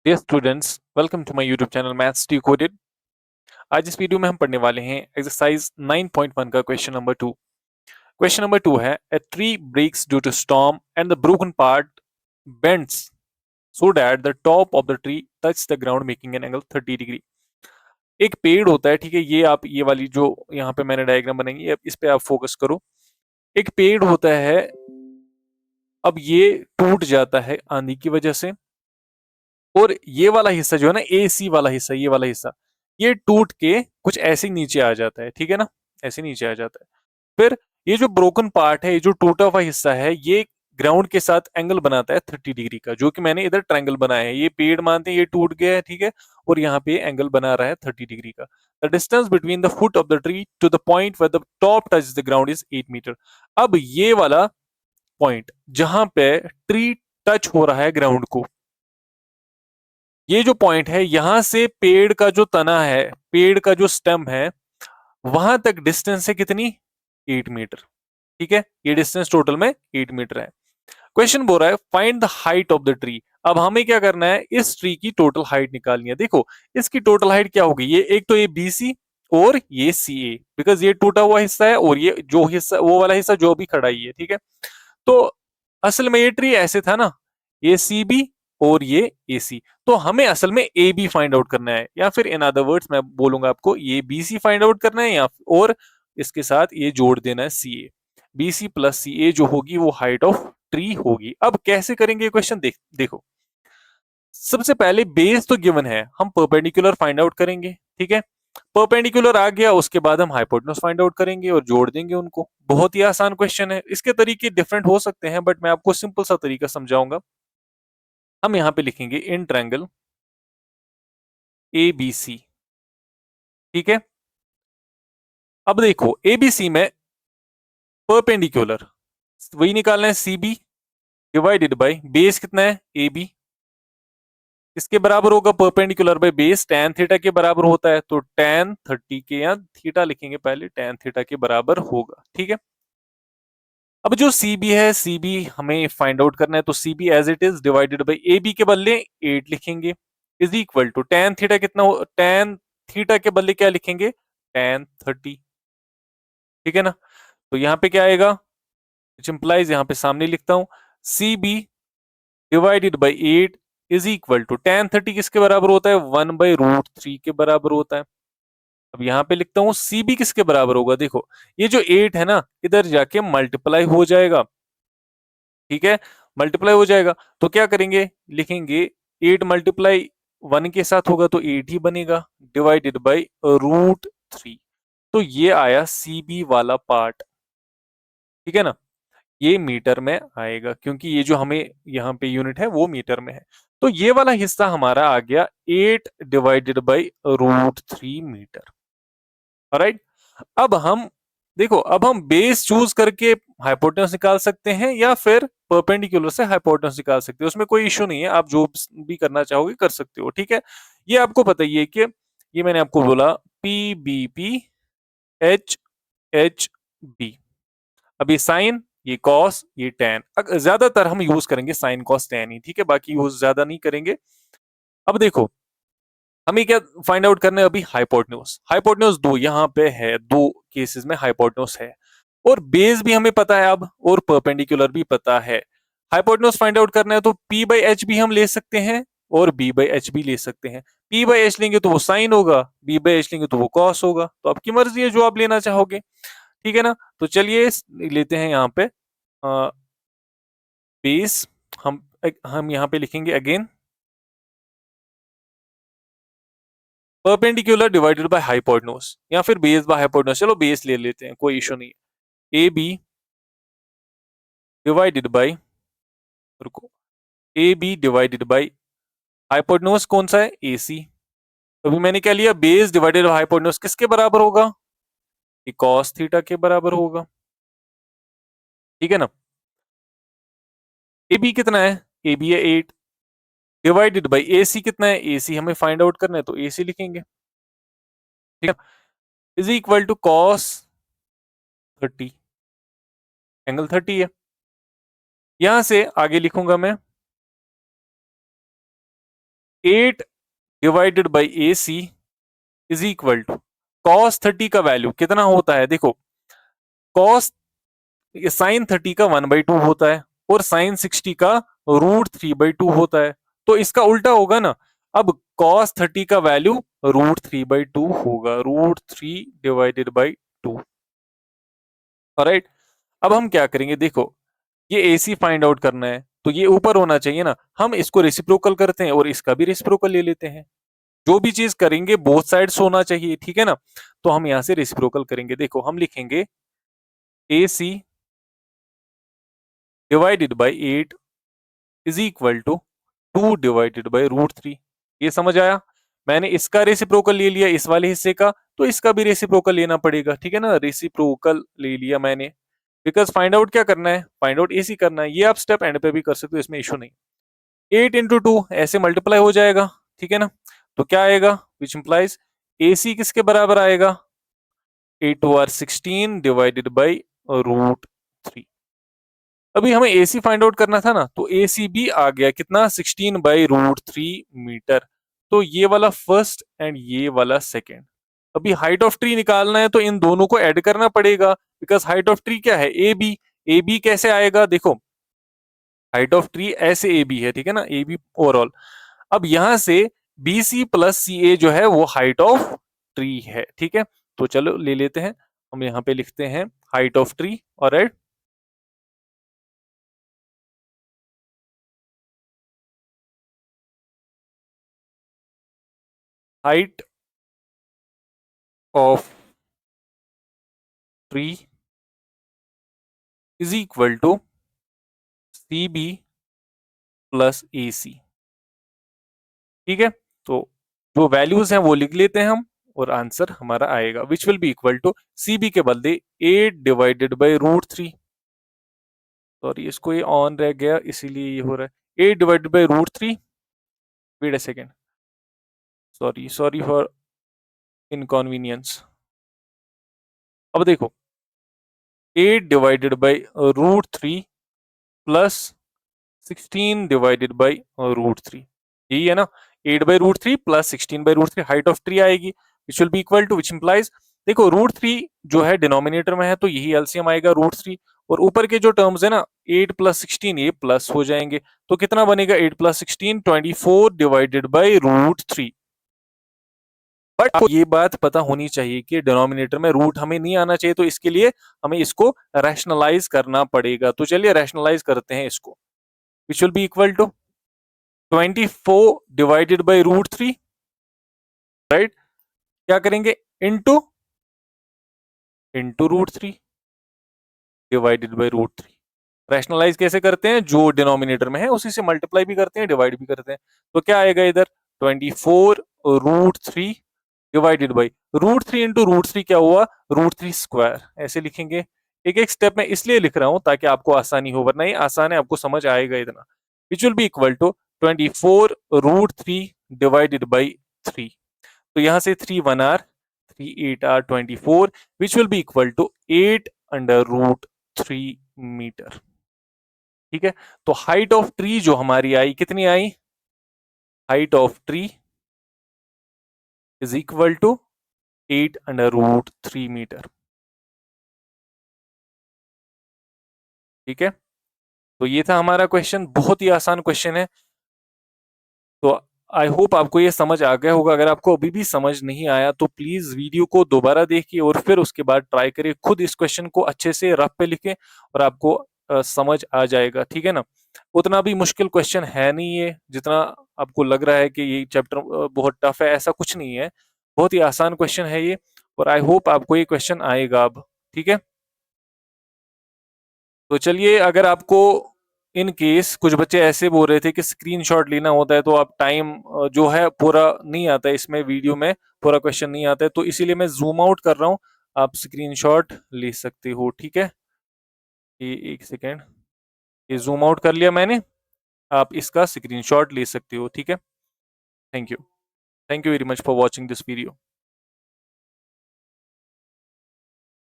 Dear students, welcome to my YouTube channel maths decoded. आज इस video में हम पढ़ने वाले हैं एक्सरसाइज 9.1 का क्वेश्चन नंबर 2। क्वेश्चन नंबर 2 है a tree breaks due to storm and the broken part bends so that the top of the tree touch the ground making an angle 30 degree. एक पेड़ होता है, ठीक है, ये आप ये वाली जो यहाँ पे मैंने डायग्राम बनाई है इस पे आप फोकस करो। एक पेड़ होता है, अब ये टूट जाता है आंधी की वजह से, और ये वाला हिस्सा जो है ना, ए सी वाला हिस्सा, ये वाला हिस्सा ये टूट के कुछ ऐसे ही नीचे आ जाता है, ठीक है ना, ऐसे नीचे आ जाता है। फिर ये जो ब्रोकन पार्ट है, ये जो टूटा हुआ हिस्सा है, ये ग्राउंड के साथ एंगल बनाता है 30 डिग्री का, जो कि मैंने इधर ट्रायंगल बनाया है। ये पेड़ मानते हैं ये टूट गया है, ठीक है, और यहाँ पे एंगल बना रहा है 30 डिग्री का। The distance between the foot of the tree to the point where the top touch the ground is 8 metre. अब ये वाला पॉइंट जहां पे ट्री टच हो रहा है ग्राउंड को, ये जो पॉइंट है, यहां से पेड़ का जो तना है, पेड़ का जो स्टेम है, वहां तक डिस्टेंस है कितनी, 8 मीटर। ठीक है, ये डिस्टेंस टोटल में 8 मीटर है। क्वेश्चन बोल रहा है find the height of the tree. अब हमें क्या करना है, इस ट्री की टोटल हाइट निकालनी है। देखो इसकी टोटल हाइट क्या होगी, ये एक तो ये BC और ये CA, बिकॉज ये टूटा हुआ हिस्सा है और ये जो हिस्सा, वो वाला हिस्सा जो भी खड़ा ही है, ठीक है। तो असल में ये ट्री ऐसे था ना, ये CB और ये AC, तो हमें असल में AB फाइंड आउट करना है, या फिर इन अदर वर्ड्स मैं बोलूंगा आपको ये BC फाइंड आउट करना है, या और इसके साथ ये जोड़ देना है CA। BC प्लस CA जो होगी वो हाइट ऑफ ट्री होगी। अब कैसे करेंगे क्वेश्चन, देखो सबसे पहले बेस तो गिवन है, हम परपेंडिकुलर फाइंड आउट करेंगे, ठीक है। परपेंडिकुलर आ गया, उसके बाद हम हाइपोटेन्यूज फाइंड आउट करेंगे और जोड़ देंगे उनको। बहुत ही आसान क्वेश्चन है, इसके तरीके डिफरेंट हो सकते हैं बट मैं आपको सिंपल सा तरीका समझाऊंगा। हम यहाँ पे लिखेंगे इन ट्रायंगल ABC, ठीक है। अब देखो ABC में परपेंडिकुलर वही निकालना है, CB डिवाइडेड बाय बेस कितना है AB, इसके बराबर होगा perpendicular by base, tan theta के बराबर होता है, तो tan 30 के, या थीटा लिखेंगे पहले, tan थीटा के बराबर होगा, ठीक है। अब जो CB है, CB हमें फाइंड आउट करना है, तो CB as it is divided by AB के बदले 8 लिखेंगे, is equal to tan theta कितना हो, tan थीटा के बदले क्या लिखेंगे, tan 30, ठीक है ना। तो यहाँ पे क्या आएगा, विच इंप्लाइज, यहाँ पे सामने लिखता हूं, CB divided by 8 is equal to tan 30 किसके बराबर होता है, 1/√3 के बराबर होता है। अब यहाँ पे लिखता हूँ CB किसके बराबर होगा, देखो ये जो 8 है ना, इधर जाके मल्टीप्लाई हो जाएगा, ठीक है, मल्टीप्लाई हो जाएगा। तो क्या करेंगे, लिखेंगे 8 मल्टीप्लाई 1 के साथ होगा तो 8 ही बनेगा, डिवाइडेड बाई √3। तो ये आया CB वाला पार्ट, ठीक है ना, ये मीटर में आएगा क्योंकि ये जो हमें यहाँ पे यूनिट है वो मीटर में है। तो ये वाला हिस्सा हमारा आ गया 8 डिवाइडेड बाई √3 मीटर। राइट, अब हम देखो, अब हम बेस चूज करके हाइपोटेन्यूज निकाल सकते हैं या फिर परपेंडिकुलर से हाइपोटेन्यूज निकाल सकते हैं, उसमें कोई इश्यू नहीं है, आप जो भी करना चाहोगे कर सकते हो, ठीक है। ये आपको पता ही है कि ये मैंने आपको बोला PBP HHB। अब ये साइन, ये कॉस, ये टैन, ज्यादातर हम यूज करेंगे साइन कॉस टैन ही, ठीक है, बाकी यूज ज्यादा नहीं करेंगे। अब देखो हमें क्या फाइंड आउट करना है, अभी हाइपोटेन्यूज, हाइपोटेन्यूज दो यहाँ पे है, दो केसेस में हाइपोटेन्यूज है, और बेस भी हमें पता है अब, और परपेंडिकुलर भी पता है। हाइपोटेन्यूज फाइंड आउट करना है तो P/H भी हम ले सकते हैं और B/H भी ले सकते हैं। P/H लेंगे तो वो साइन होगा, B/H लेंगे तो वो कॉस होगा, तो आपकी मर्जी है जो आप लेना चाहोगे, ठीक है ना। तो चलिए लेते हैं यहाँ पे बेस, हम यहाँ पे लिखेंगे again perpendicular divided by hypotenuse, या फिर बेस बाय हाइपोटेन्यूज, चलो बेस ले लेते हैं, कोई इशू नहीं है। AB डिवाइडेड बाय, रुको, AB डिवाइडेड बाय हाइपोटेन्यूज कौन सा है, AC। तो अभी मैंने क्या लिया, बेस डिवाइडेड बाय हाइपोटेन्यूज किसके बराबर होगा, cos थीटा के बराबर होगा, ठीक है ना। AB कितना है, AB है 8 डिवाइडेड बाय AC कितना है, AC हमें फाइंड आउट करना है तो AC लिखेंगे, ठीक है, is equal to cos 30, angle 30 है। यहां से आगे लिखूंगा मैं 8 divided by A C is equal to cos 30 का वैल्यू कितना होता है। देखो कॉस साइन 30 का 1/2 होता है और साइन 60 का √3/2 होता है, तो इसका उल्टा होगा ना। अब कॉस 30 का वैल्यू √3/2 होगा, √3 डिवाइडेड बाई 2। राइट, अब हम क्या करेंगे, देखो ये AC फाइंड आउट करना है तो ये ऊपर होना चाहिए ना, हम इसको रेसिप्रोकल करते हैं और इसका भी रेसिप्रोकल ले लेते हैं। जो भी चीज करेंगे बोथ साइड्स होना चाहिए, ठीक है ना। तो हम यहां से रेसिप्रोकल करेंगे। देखो हम लिखेंगे AC divided by 8 is equal to 2 divided by √3। ये समझ आया। मैंने इसका रेसिप्रोकल ले लिया इस वाले हिस्से का, तो इसका भी रेसिप्रोकल लेना पड़ेगा, ठीक है ना। रेसिप्रोकल ले लिया मैंने, बिकॉज फाइंड आउट क्या करना है, फाइंड आउट AC करना है। ये आप स्टेप एंड पे भी कर सकते हो, इसमें इशू नहीं। 8 इंटू 2 ऐसे मल्टीप्लाई हो जाएगा, ठीक है ना। तो क्या आएगा, विच इंप्लाइज AC किसके बराबर आएगा, 8 टू आर 16 डिवाइडेड बाई √3। अभी हमें AC फाइंड आउट करना था ना, तो AC भी आ गया कितना, 16/√3 मीटर। तो ये वाला फर्स्ट एंड ये वाला सेकेंड। अभी हाइट ऑफ ट्री निकालना है तो इन दोनों को ऐड करना पड़ेगा, बिकॉज हाइट ऑफ ट्री क्या है, AB। AB कैसे आएगा, देखो हाइट ऑफ ट्री ऐसे AB है, ठीक है ना, AB ओवरऑल। अब यहां से BC प्लस CA जो है वो हाइट ऑफ ट्री है, ठीक है। तो चलो ले लेते हैं, हम यहाँ पे लिखते हैं हाइट ऑफ ट्री। और height of tree is equal to CB plus AC, ठीक है। तो जो वैल्यूज हैं वो लिख लेते हैं हम, और आंसर हमारा आएगा which will be equal to CB के बदले 8 डिवाइडेड बाई √3। सॉरी इसको ये ऑन रह गया इसीलिए ये हो रहा है, 8 divided by √3। Wait a second, sorry sorry for inconvenience. अब देखो 8 divided by √3 plus 16 divided by √3, यही है ना। 8/√3 प्लस 16/√3 हाइट ऑफ ट्री आएगी, which will be equal to, which implies, देखो √3 जो है डिनोमिनेटर में है तो यही एलसीएम आएगा √3, और ऊपर के जो टर्म्स है ना 8 प्लस 16 ये प्लस हो जाएंगे, तो कितना बनेगा 8 प्लस 16 24 डिवाइडेड बाई √3। बट आपको ये बात पता होनी चाहिए कि डिनोमिनेटर में रूट हमें नहीं आना चाहिए, तो इसके लिए हमें इसको रैशनलाइज करना पड़ेगा। तो चलिए रैशनलाइज करते हैं इसको, which will be equal to 24 divided by √3, right. क्या करेंगे, into into √3 divided by √3। Rationalise कैसे करते हैं, जो डिनोमिनेटर में है उसी से मल्टीप्लाई भी करते हैं डिवाइड भी करते हैं। तो क्या आएगा इधर 24 √3 डिवाइडेड बाई √3 इंटू √3 क्या हुआ, √3 स्क्वायर, ऐसे लिखेंगे। एक एक स्टेप में इसलिए लिख रहा हूं ताकि आपको आसानी हो, वरना ये आसान है, आपको समझ आएगा इतना। Which will be equal to 24 √3 divided by 3। तो यहां से 3 1 are 3 8 are 24, which will be equal to 8/√3 metre, ठीक है। तो हाइट ऑफ ट्री जो हमारी आई कितनी आई, height of tree is equal to 8/√3 metre, ठीक है। तो ये था हमारा क्वेश्चन, बहुत ही आसान क्वेश्चन है। तो आई होप आपको ये समझ आ गया होगा। अगर आपको अभी भी समझ नहीं आया तो प्लीज वीडियो को दोबारा देखिए और फिर उसके बाद ट्राई करिए, खुद इस क्वेश्चन को अच्छे से रफ पे लिखें और आपको समझ आ जाएगा, ठीक है ना। उतना भी मुश्किल क्वेश्चन है नहीं ये, जितना आपको लग रहा है कि ये चैप्टर बहुत टफ है, ऐसा कुछ नहीं है। बहुत ही आसान क्वेश्चन है ये, और आई होप आपको ये क्वेश्चन आएगा अब, ठीक है। तो चलिए, अगर आपको इन केस कुछ बच्चे ऐसे बोल रहे थे कि स्क्रीनशॉट लेना होता है तो आप टाइम जो है पूरा नहीं आता है, इसमें वीडियो में पूरा क्वेश्चन नहीं आता है, तो इसीलिए मैं जूम आउट कर रहा हूँ, आप स्क्रीनशॉट ले सकते हो, ठीक है। ये एक सेकेंड, ये जूम आउट कर लिया मैंने, आप इसका स्क्रीनशॉट ले सकते हो, ठीक है। Thank you, thank you very much for watching this video.